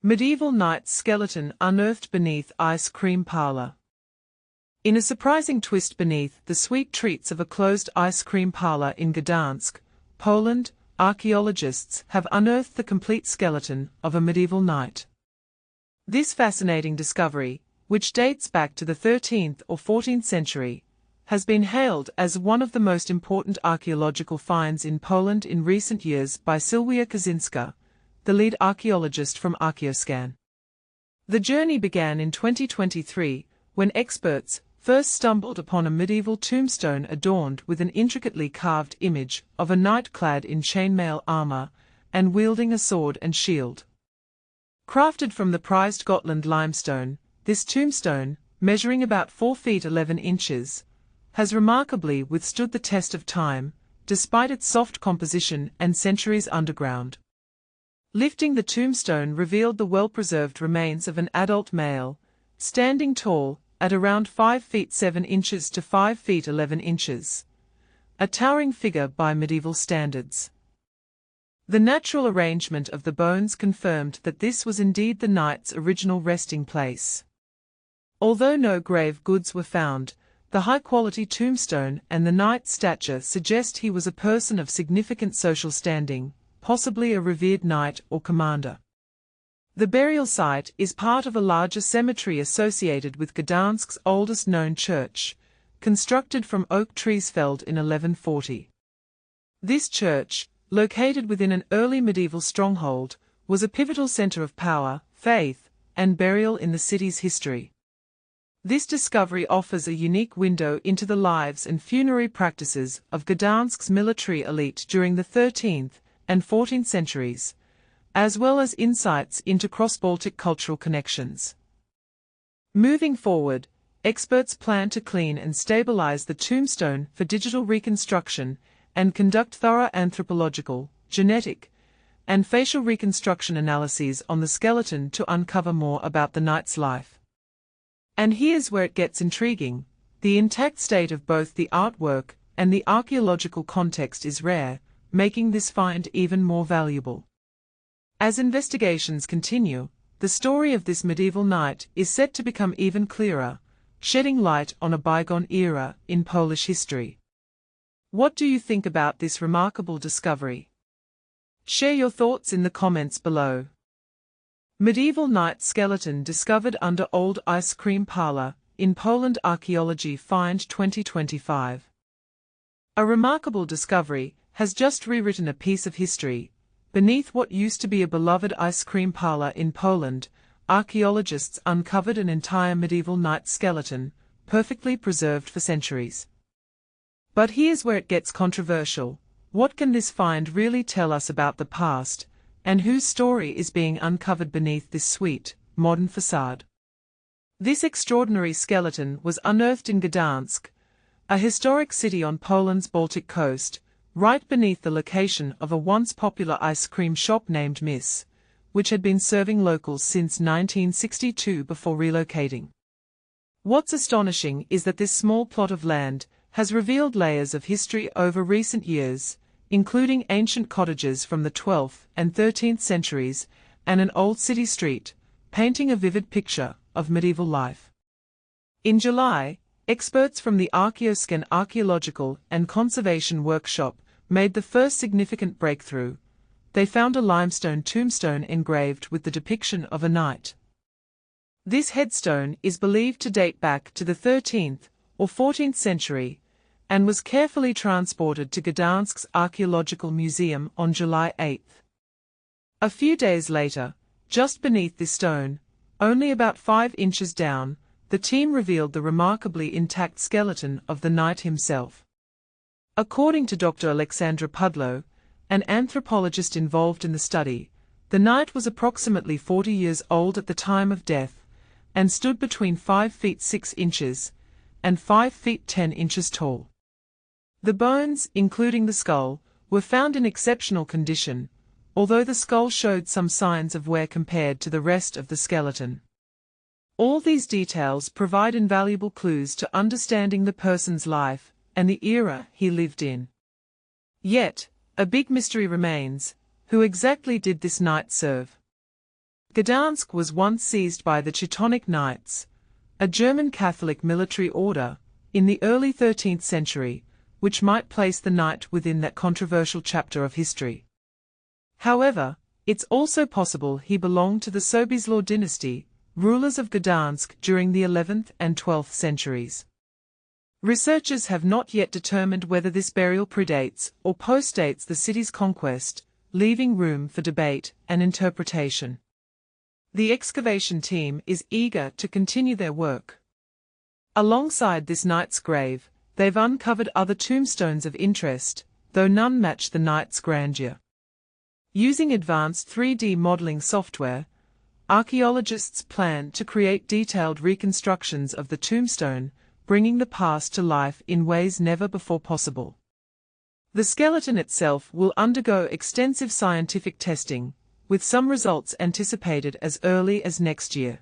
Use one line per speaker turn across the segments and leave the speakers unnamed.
Medieval knight's skeleton unearthed beneath ice cream parlor. In a surprising twist beneath the sweet treats of a closed ice cream parlor in Gdańsk, Poland, archaeologists have unearthed the complete skeleton of a medieval knight. This fascinating discovery, which dates back to the 13th or 14th century, has been hailed as one of the most important archaeological finds in Poland in recent years by Sylwia Kaczynska, the lead archaeologist from Archaeoscan. The journey began in 2023, when experts first stumbled upon a medieval tombstone adorned with an intricately carved image of a knight clad in chainmail armor and wielding a sword and shield. Crafted from the prized Gotland limestone, this tombstone, measuring about 4 feet 11 inches, has remarkably withstood the test of time, despite its soft composition and centuries underground. Lifting the tombstone revealed the well-preserved remains of an adult male, standing tall, at around 5 feet 7 inches to 5 feet 11 inches. A towering figure by medieval standards. The natural arrangement of the bones confirmed that this was indeed the knight's original resting place. Although no grave goods were found, the high-quality tombstone and the knight's stature suggest he was a person of significant social standing, possibly a revered knight or commander. The burial site is part of a larger cemetery associated with Gdańsk's oldest known church, constructed from oak trees felled in 1140. This church, located within an early medieval stronghold, was a pivotal center of power, faith, and burial in the city's history. This discovery offers a unique window into the lives and funerary practices of Gdańsk's military elite during the 13th and 14th centuries, as well as insights into cross-Baltic cultural connections. Moving forward, experts plan to clean and stabilize the tombstone for digital reconstruction and conduct thorough anthropological, genetic, and facial reconstruction analyses on the skeleton to uncover more about the knight's life. And here's where it gets intriguing: the intact state of both the artwork and the archaeological context is rare, making this find even more valuable. As investigations continue, the story of this medieval knight is set to become even clearer, shedding light on a bygone era in Polish history. What do you think about this remarkable discovery? Share your thoughts in the comments below. Medieval knight skeleton discovered under old ice cream parlor in Poland. Archaeology find 2025. A remarkable discovery has just rewritten a piece of history. Beneath what used to be a beloved ice cream parlor in Poland, archaeologists uncovered an entire medieval knight skeleton, perfectly preserved for centuries. But here's where it gets controversial. What can this find really tell us about the past, and whose story is being uncovered beneath this sweet, modern facade? This extraordinary skeleton was unearthed in Gdańsk, a historic city on Poland's Baltic coast, right beneath the location of a once popular ice cream shop named Miss, which had been serving locals since 1962 before relocating. What's astonishing is that this small plot of land has revealed layers of history over recent years, including ancient cottages from the 12th and 13th centuries and an old city street, painting a vivid picture of medieval life. In July, experts from the Archaeoscan Archaeological and Conservation Workshop made the first significant breakthrough. They found a limestone tombstone engraved with the depiction of a knight. This headstone is believed to date back to the 13th or 14th century and was carefully transported to Gdańsk's Archaeological Museum on July 8. A few days later, just beneath this stone, only about 5 inches down, the team revealed the remarkably intact skeleton of the knight himself. According to Dr. Alexandra Pudlow, an anthropologist involved in the study, the knight was approximately 40 years old at the time of death and stood between 5 feet 6 inches and 5 feet 10 inches tall. The bones, including the skull, were found in exceptional condition, although the skull showed some signs of wear compared to the rest of the skeleton. All these details provide invaluable clues to understanding the person's life and the era he lived in. Yet, a big mystery remains: who exactly did this knight serve? Gdansk was once seized by the Teutonic Knights, a German Catholic military order, in the early 13th century, which might place the knight within that controversial chapter of history. However, it's also possible he belonged to the Sobieslaw dynasty, rulers of Gdansk during the 11th and 12th centuries. Researchers have not yet determined whether this burial predates or postdates the city's conquest, leaving room for debate and interpretation. The excavation team is eager to continue their work. Alongside this knight's grave, they've uncovered other tombstones of interest, though none match the knight's grandeur. Using advanced 3D modeling software, archaeologists plan to create detailed reconstructions of the tombstone, bringing the past to life in ways never before possible. The skeleton itself will undergo extensive scientific testing, with some results anticipated as early as next year.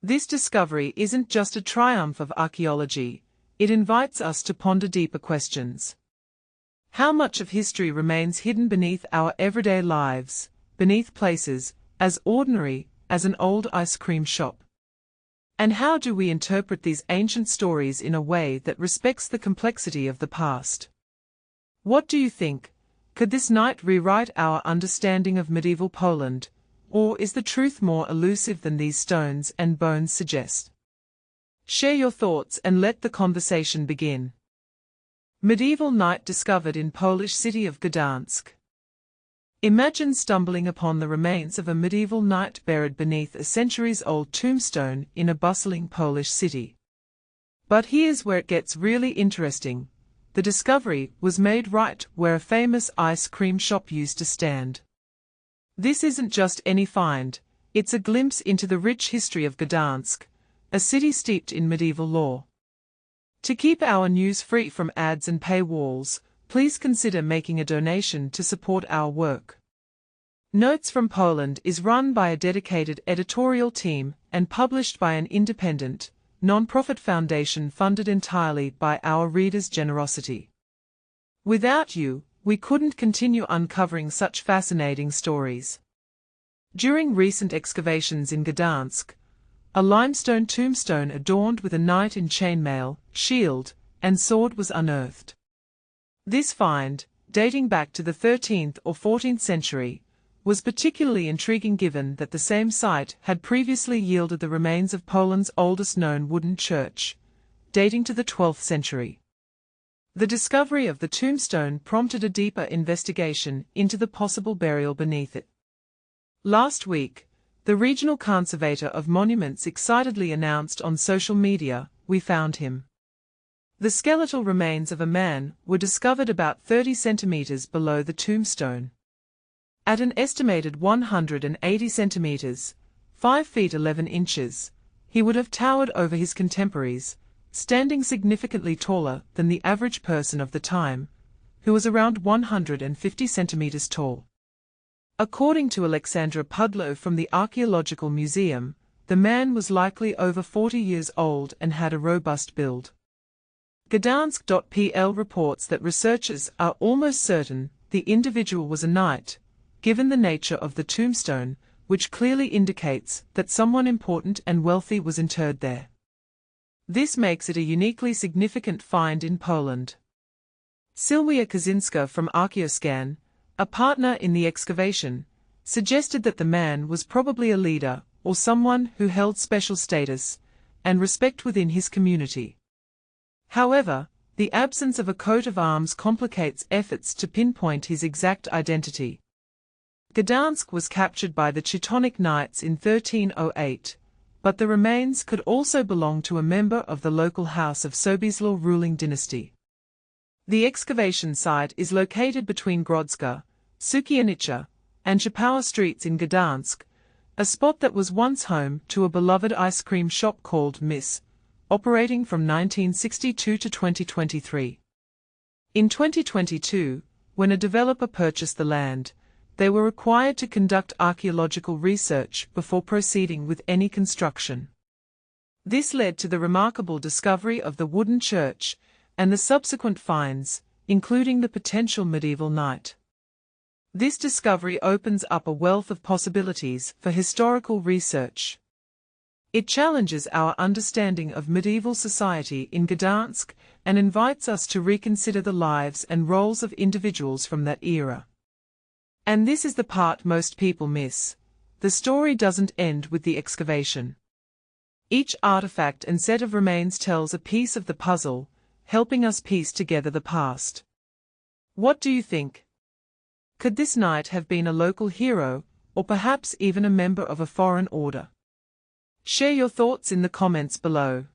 This discovery isn't just a triumph of archaeology, it invites us to ponder deeper questions. How much of history remains hidden beneath our everyday lives, beneath places as ordinary as an old ice cream shop? And how do we interpret these ancient stories in a way that respects the complexity of the past? What do you think? Could this night rewrite our understanding of medieval Poland, or is the truth more elusive than these stones and bones suggest? Share your thoughts and let the conversation begin. Medieval knight discovered in Polish city of Gdańsk. Imagine stumbling upon the remains of a medieval knight buried beneath a centuries-old tombstone in a bustling Polish city. But here's where it gets really interesting. The discovery was made right where a famous ice cream shop used to stand. This isn't just any find, it's a glimpse into the rich history of Gdańsk, a city steeped in medieval lore. To keep our news free from ads and paywalls, please consider making a donation to support our work. Notes from Poland is run by a dedicated editorial team and published by an independent, non-profit foundation funded entirely by our readers' generosity. Without you, we couldn't continue uncovering such fascinating stories. During recent excavations in Gdańsk, a limestone tombstone adorned with a knight in chainmail, shield, and sword was unearthed. This find, dating back to the 13th or 14th century, was particularly intriguing given that the same site had previously yielded the remains of Poland's oldest known wooden church, dating to the 12th century. The discovery of the tombstone prompted a deeper investigation into the possible burial beneath it. Last week, the regional conservator of monuments excitedly announced on social media, "We found him." The skeletal remains of a man were discovered about 30 centimeters below the tombstone. At an estimated 180 centimeters, 5 feet 11 inches, he would have towered over his contemporaries, standing significantly taller than the average person of the time, who was around 150 centimeters tall. According to Alexandra Pudlow from the Archaeological Museum, the man was likely over 40 years old and had a robust build. Gdańsk.pl reports that researchers are almost certain the individual was a knight, given the nature of the tombstone, which clearly indicates that someone important and wealthy was interred there. This makes it a uniquely significant find in Poland. Sylwia Kaczynska from Archaeoscan, a partner in the excavation, suggested that the man was probably a leader or someone who held special status and respect within his community. However, the absence of a coat of arms complicates efforts to pinpoint his exact identity. Gdańsk was captured by the Teutonic Knights in 1308, but the remains could also belong to a member of the local house of Sobieslaw ruling dynasty. The excavation site is located between Grodzka, Sukiennice, and Chapała streets in Gdańsk, a spot that was once home to a beloved ice cream shop called Miss, operating from 1962 to 2023. In 2022, when a developer purchased the land, they were required to conduct archaeological research before proceeding with any construction. This led to the remarkable discovery of the wooden church and the subsequent finds, including the potential medieval knight. This discovery opens up a wealth of possibilities for historical research. It challenges our understanding of medieval society in Gdańsk and invites us to reconsider the lives and roles of individuals from that era. And this is the part most people miss. The story doesn't end with the excavation. Each artifact and set of remains tells a piece of the puzzle, helping us piece together the past. What do you think? Could this knight have been a local hero, or perhaps even a member of a foreign order? Share your thoughts in the comments below.